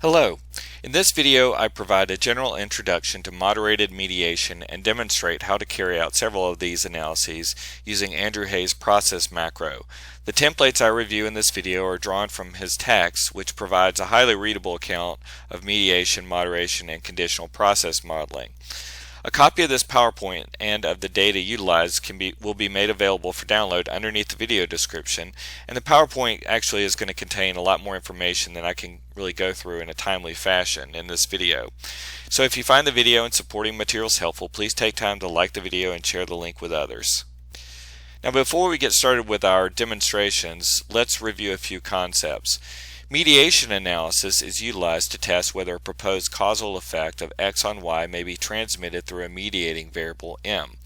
Hello. In this video I provide a general introduction to moderated mediation and demonstrate how to carry out several of these analyses using Andrew Hay's process macro. The templates I review in this video are drawn from his text, which provides a highly readable account of mediation, moderation, and conditional process modeling. A copy of this PowerPoint and of the data utilized will be made available for download underneath the video description, and the PowerPoint actually is going to contain a lot more information than I can really go through in a timely fashion in this video. So if you find the video and supporting materials helpful, please take time to like the video and share the link with others. Now before we get started with our demonstrations, let's review a few concepts. Mediation analysis is utilized to test whether a proposed causal effect of x on y may be transmitted through a mediating variable m.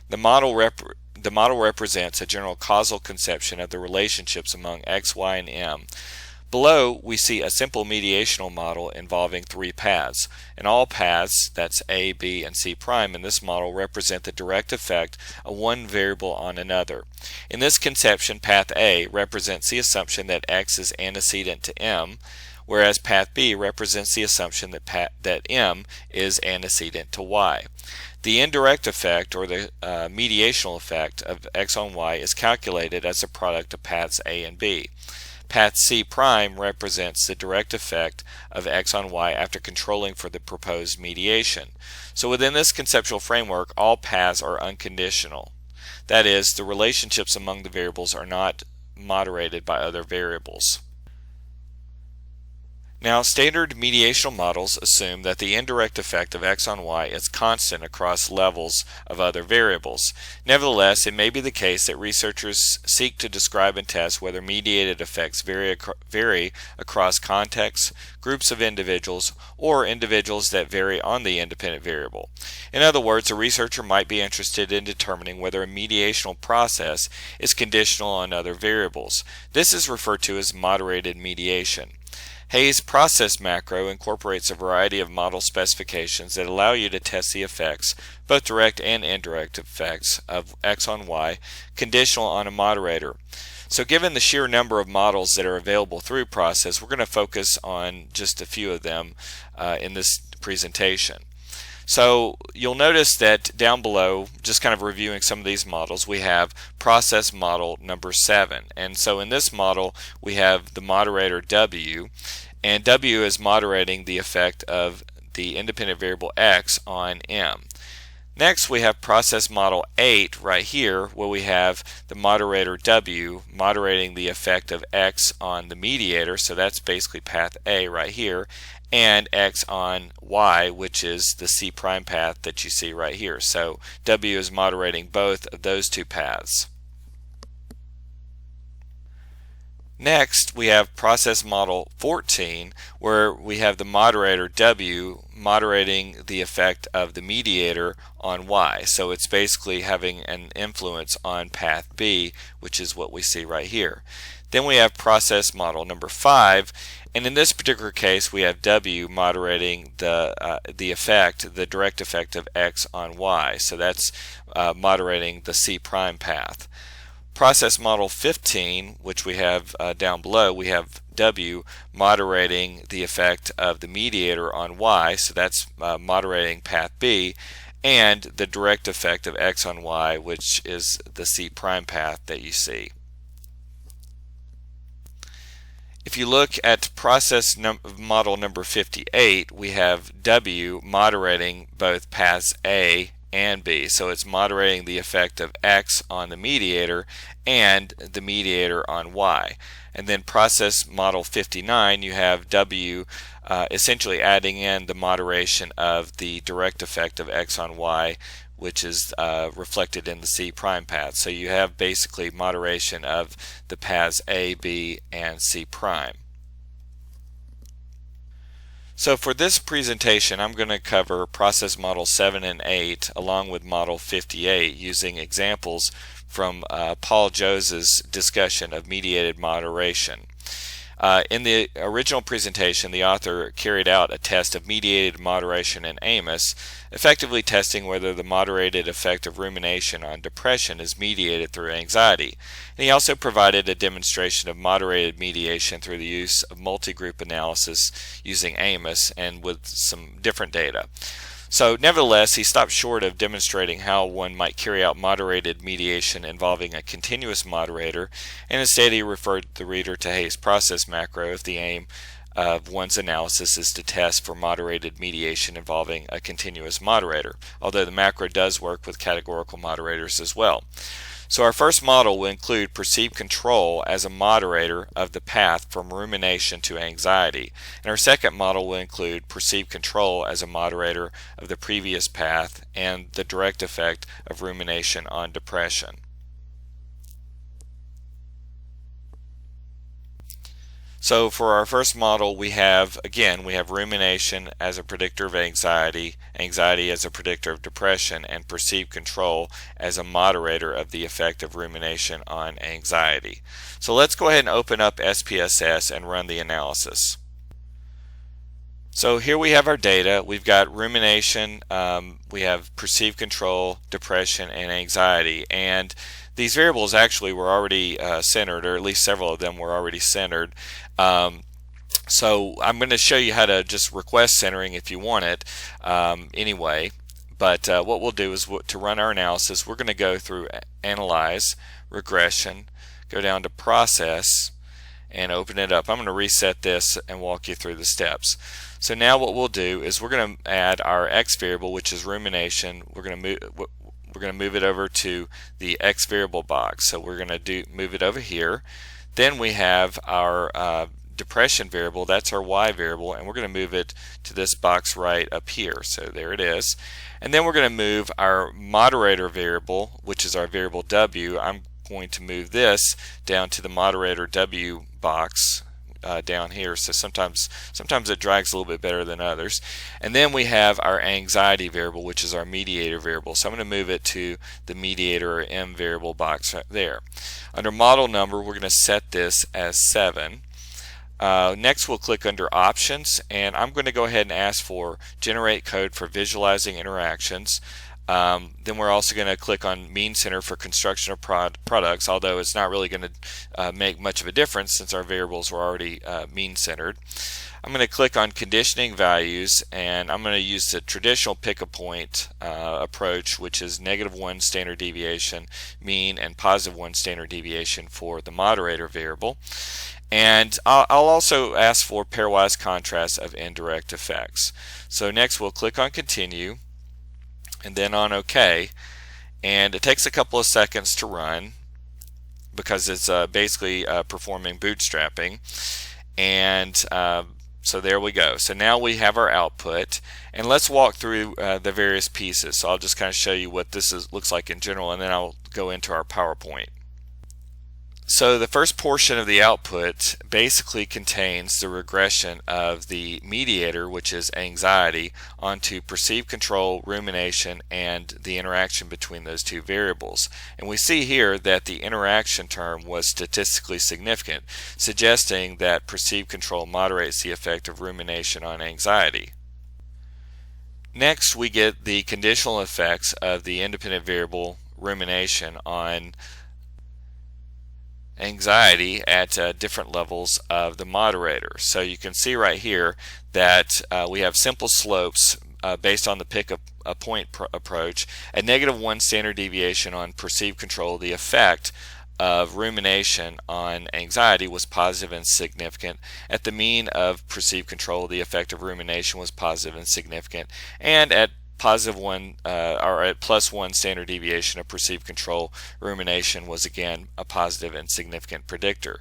The model represents a general causal conception of the relationships among x, y, and m. Below, we see a simple mediational model involving three paths, and all paths, that's A, B, and C prime, in this model represent the direct effect of one variable on another. In this conception, path A represents the assumption that x is antecedent to m, whereas path B represents the assumption that m is antecedent to y. The indirect effect, or the mediational effect, of x on y is calculated as a product of paths A and B. Path C prime represents the direct effect of x on y after controlling for the proposed mediation. So within this conceptual framework, all paths are unconditional. That is, the relationships among the variables are not moderated by other variables. Now, standard mediational models assume that the indirect effect of x on y is constant across levels of other variables. Nevertheless, it may be the case that researchers seek to describe and test whether mediated effects vary across contexts, groups of individuals, or individuals that vary on the independent variable. In other words, a researcher might be interested in determining whether a mediational process is conditional on other variables. This is referred to as moderated mediation. Hay's process macro incorporates a variety of model specifications that allow you to test the effects, both direct and indirect effects, of x on y conditional on a moderator. So given the sheer number of models that are available through process, we're going to focus on just a few of them in this presentation. So you'll notice that down below, just kind of reviewing some of these models, we have process model number 7. And so in this model we have the moderator W, and W is moderating the effect of the independent variable x on m. Next we have process model 8 right here, where we have the moderator W moderating the effect of x on the mediator, so that's basically path A right here, and x on y, which is the C prime path that you see right here. So W is moderating both of those two paths. Next we have process model 14, where we have the moderator W moderating the effect of the mediator on y. So it's basically having an influence on path B, which is what we see right here. Then we have process model number 5, and in this particular case we have W moderating the direct effect of x on y. So that's moderating the C prime path. Process model 15, which we have down below, we have W moderating the effect of the mediator on y, so that's moderating path B, and the direct effect of x on y, which is the C prime path that you see. If you look at process model number 58, we have W moderating both paths A and B. So it's moderating the effect of x on the mediator and the mediator on y. And then process model 59, you have W essentially adding in the moderation of the direct effect of x on y, which is reflected in the C prime path. So you have basically moderation of the paths A, B, and C prime. So for this presentation I'm going to cover process model 7 and 8 along with model 58 using examples from Paul Jose's discussion of mediated moderation. In the original presentation, the author carried out a test of mediated moderation in Amos, effectively testing whether the moderated effect of rumination on depression is mediated through anxiety. And he also provided a demonstration of moderated mediation through the use of multi-group analysis using Amos and with some different data. So nevertheless, he stopped short of demonstrating how one might carry out moderated mediation involving a continuous moderator, and instead he referred the reader to Hayes' process macro if the aim of one's analysis is to test for moderated mediation involving a continuous moderator, although the macro does work with categorical moderators as well. So our first model will include perceived control as a moderator of the path from rumination to anxiety, and our second model will include perceived control as a moderator of the previous path and the direct effect of rumination on depression. So for our first model, we have rumination as a predictor of anxiety, anxiety as a predictor of depression, and perceived control as a moderator of the effect of rumination on anxiety. So let's go ahead and open up SPSS and run the analysis. So here we have our data. We've got rumination, we have perceived control, depression, and anxiety. And these variables actually were already centered, or at least several of them were already centered. So I'm going to show you how to just request centering if you want it anyway. But what we'll do is to run our analysis, we're going to go through Analyze, Regression, go down to Process, and open it up. I'm going to reset this and walk you through the steps. So now what we'll do is we're going to add our X variable, which is rumination. We're going to move it over to the X variable box. So we're going to move it over here. Then we have our depression variable, that's our Y variable, and we're going to move it to this box right up here. So there it is. And then we're going to move our moderator variable, which is our variable W. I'm going to move this down to the moderator W box down here. So sometimes it drags a little bit better than others. And then we have our anxiety variable, which is our mediator variable. So I'm going to move it to the mediator or M variable box right there. Under model number, we're going to set this as 7. Next we'll click under options, and I'm going to go ahead and ask for generate code for visualizing interactions. Then we're also going to click on mean center for construction of products, although it's not really going to make much of a difference since our variables were already mean centered. I'm going to click on conditioning values, and I'm going to use the traditional pick a point approach, which is -1 standard deviation mean and +1 standard deviation for the moderator variable. And I'll also ask for pairwise contrast of indirect effects. So next we'll click on continue and then on OK, and it takes a couple of seconds to run because it's basically performing bootstrapping. And so there we go. So now we have our output, and let's walk through the various pieces. So I'll just kind of show you what this looks like in general, and then I'll go into our PowerPoint. So the first portion of the output basically contains the regression of the mediator, which is anxiety, onto perceived control, rumination, and the interaction between those two variables. And we see here that the interaction term was statistically significant, suggesting that perceived control moderates the effect of rumination on anxiety. Next, we get the conditional effects of the independent variable rumination on anxiety at different levels of the moderator. So you can see right here that we have simple slopes based on the pick a point approach. At -1 standard deviation on perceived control, the effect of rumination on anxiety was positive and significant. At the mean of perceived control, the effect of rumination was positive and significant. And at +1 or at +1 standard deviation of perceived control, rumination was again a positive and significant predictor.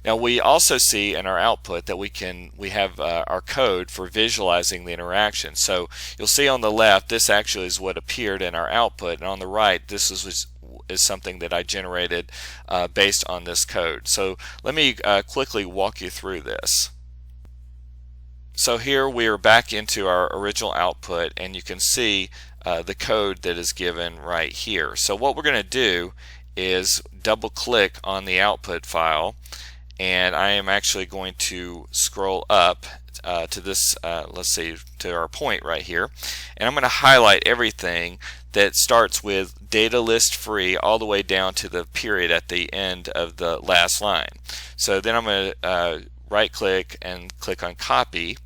Now we also see in our output that we have our code for visualizing the interaction. So you'll see on the left, this actually is what appeared in our output, and on the right, this is something that I generated based on this code. So let me quickly walk you through this. So here we are back into our original output, and you can see the code that is given right here. So what we're going to do is double click on the output file, and I am actually going to scroll up to this, let's see, to our point right here, and I'm going to highlight everything that starts with data list free all the way down to the period at the end of the last line. So then I'm going to right click and click on copy,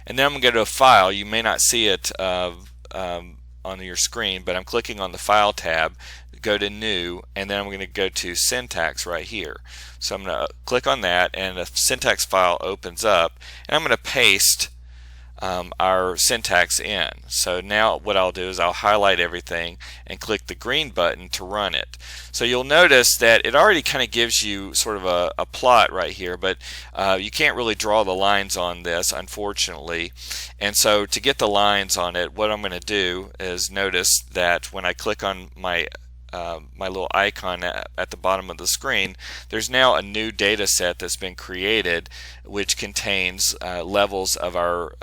and then I'm going to go to a file. You may not see it on your screen, but I'm clicking on the File tab, go to New, and then I'm going to go to Syntax right here. So I'm going to click on that, and a syntax file opens up, and I'm going to paste our syntax in. So now what I'll do is I'll highlight everything and click the green button to run it. So you'll notice that it already kind of gives you sort of a plot right here, but you can't really draw the lines on this, unfortunately. And so to get the lines on it, what I'm going to do is notice that when I click on my little icon at the bottom of the screen, there's now a new data set that's been created, which contains levels of our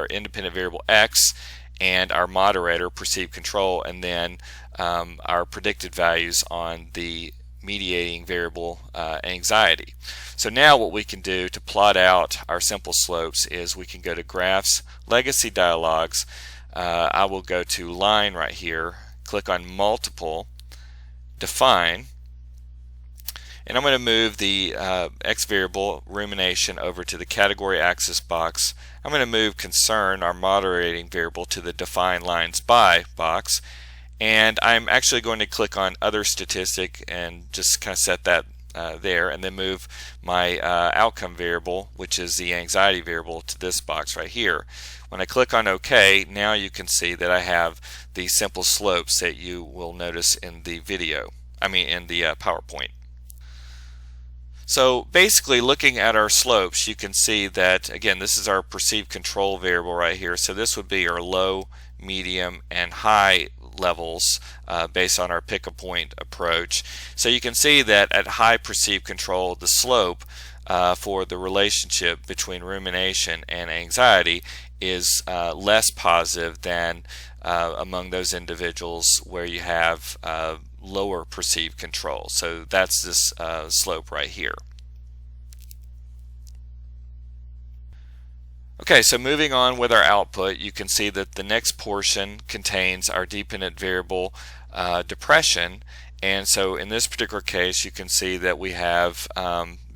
independent variable x and our moderator perceived control, and then our predicted values on the mediating variable anxiety. So now what we can do to plot out our simple slopes is we can go to Graphs, Legacy Dialogues. I will go to Line right here, click on Multiple, Define, and I'm going to move the X variable rumination over to the category axis box. I'm going to move Concern, our moderating variable, to the Define Lines By box, and I'm actually going to click on Other Statistic and just kind of set that there, and then move my outcome variable, which is the anxiety variable, to this box right here. When I click on OK, now you can see that I have the simple slopes that you will notice in the video, in the PowerPoint. So basically, looking at our slopes, you can see that, again, this is our perceived control variable right here. So this would be our low, medium, and high levels based on our pick-a-point approach. So you can see that at high perceived control, the slope for the relationship between rumination and anxiety is less positive than among those individuals where you have lower perceived control. So that's this slope right here. Okay, so moving on with our output, you can see that the next portion contains our dependent variable depression, and so in this particular case you can see that we have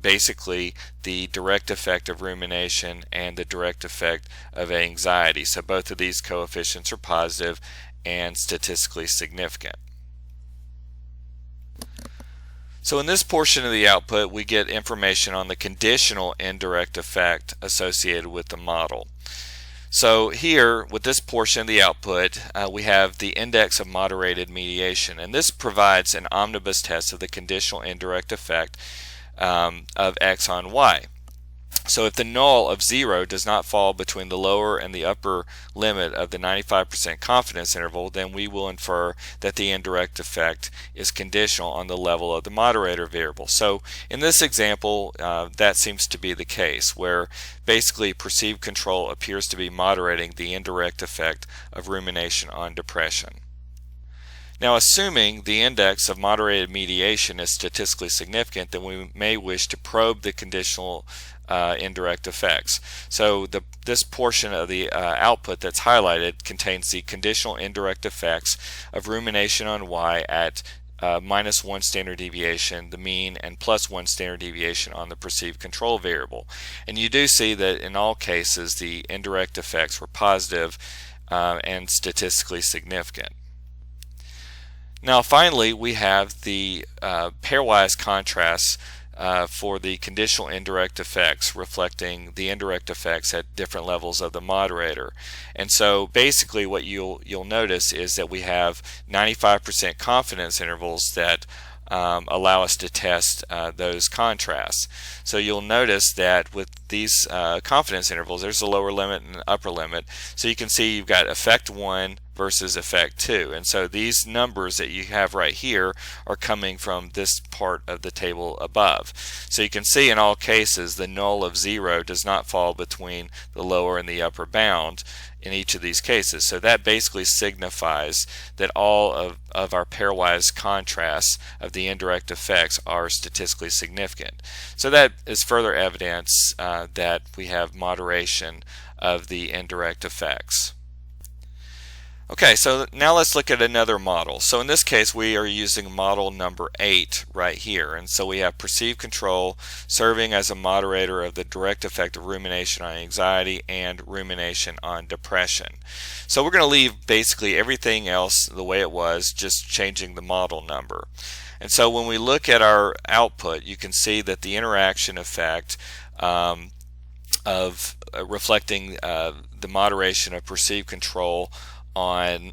basically the direct effect of rumination and the direct effect of anxiety. So both of these coefficients are positive and statistically significant. So in this portion of the output, we get information on the conditional indirect effect associated with the model. So here, with this portion of the output, we have the index of moderated mediation, and this provides an omnibus test of the conditional indirect effect of x on y. So if the null of 0 does not fall between the lower and the upper limit of the 95% confidence interval, then we will infer that the indirect effect is conditional on the level of the moderator variable. So in this example, that seems to be the case, where basically perceived control appears to be moderating the indirect effect of rumination on depression. Now, assuming the index of moderated mediation is statistically significant, then we may wish to probe the conditional indirect effects. So this portion of the output that's highlighted contains the conditional indirect effects of rumination on y at -1 standard deviation, the mean, and +1 standard deviation on the perceived control variable. And you do see that in all cases the indirect effects were positive and statistically significant. Now finally, we have the pairwise contrasts for the conditional indirect effects, reflecting the indirect effects at different levels of the moderator. And so basically what you'll notice is that we have 95% confidence intervals that allow us to test those contrasts. So you'll notice that with these confidence intervals, there's a lower limit and an upper limit. So you can see you've got effect 1 versus effect 2. And so these numbers that you have right here are coming from this part of the table above. So you can see in all cases the null of 0 does not fall between the lower and the upper bound in each of these cases. So that basically signifies that all of our pairwise contrasts of the indirect effects are statistically significant. So that is further evidence that we have moderation of the indirect effects. Okay, so now let's look at another model. So in this case we are using model number 8 right here, and so we have perceived control serving as a moderator of the direct effect of rumination on anxiety and rumination on depression. So we're going to leave basically everything else the way it was, just changing the model number. And so when we look at our output, you can see that the interaction effect of reflecting the moderation of perceived control on,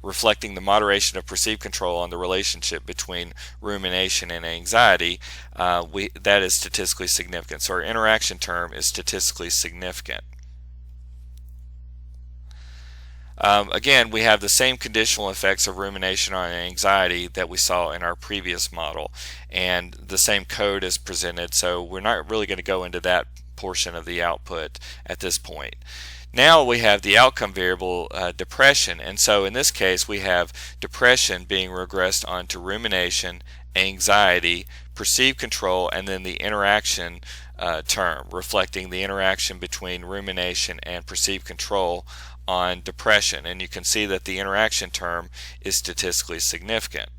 reflecting the moderation of perceived control on the relationship between rumination and anxiety, that is statistically significant. So our interaction term is statistically significant. Again, we have the same conditional effects of rumination on anxiety that we saw in our previous model, and the same code is presented, so we're not really going to go into that portion of the output at this point. Now we have the outcome variable depression, and so in this case we have depression being regressed onto rumination, anxiety, perceived control, and then the interaction term, reflecting the interaction between rumination and perceived control on depression. And you can see that the interaction term is statistically significant.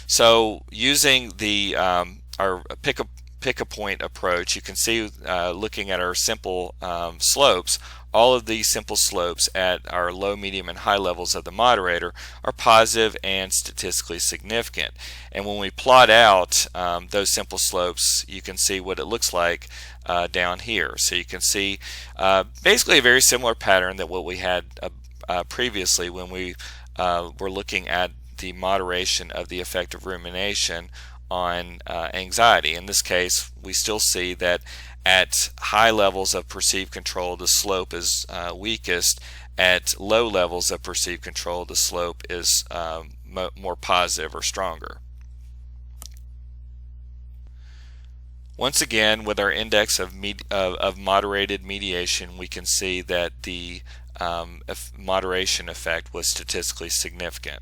So using the our pick a point approach, you can see looking at our simple slopes, all of these simple slopes at our low, medium, and high levels of the moderator are positive and statistically significant. And when we plot out those simple slopes, you can see what it looks like down here. So you can see basically a very similar pattern that what we had previously when we were looking at the moderation of the effect of rumination on anxiety. In this case, we still see that at high levels of perceived control the slope is weakest. At low levels of perceived control the slope is more positive or stronger. Once again, with our index of moderated mediation, we can see that the moderation effect was statistically significant.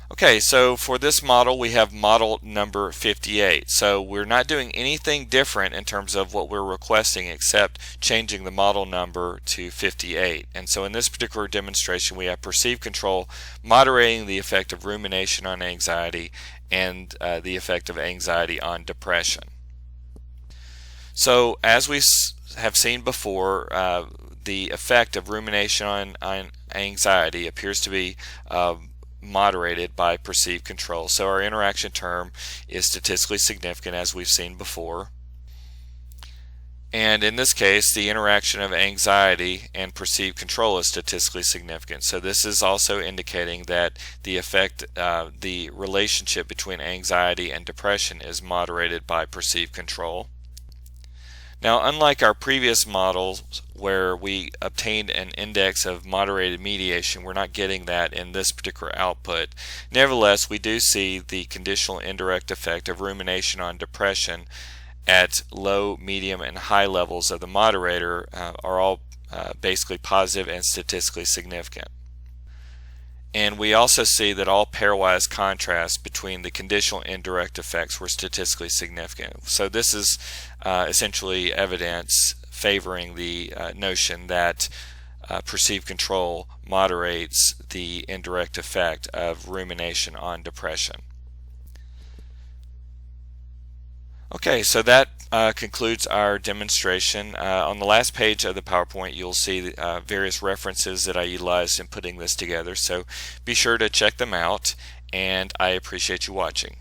Okay, so for this model we have model number 58. So we're not doing anything different in terms of what we're requesting except changing the model number to 58. And so in this particular demonstration we have perceived control moderating the effect of rumination on anxiety and the effect of anxiety on depression. So as we have seen before, the effect of rumination on anxiety appears to be moderated by perceived control. So our interaction term is statistically significant, as we've seen before. And in this case, the interaction of anxiety and perceived control is statistically significant. So this is also indicating that the effect, the relationship between anxiety and depression is moderated by perceived control. Now, unlike our previous models where we obtained an index of moderated mediation, we're not getting that in this particular output. Nevertheless, we do see the conditional indirect effect of rumination on depression at low, medium, and high levels of the moderator are all basically positive and statistically significant. And we also see that all pairwise contrasts between the conditional indirect effects were statistically significant. So this is essentially evidence favoring the notion that perceived control moderates the indirect effect of rumination on depression. Okay, so that concludes our demonstration. On the last page of the PowerPoint you'll see various references that I utilized in putting this together, so be sure to check them out, and I appreciate you watching.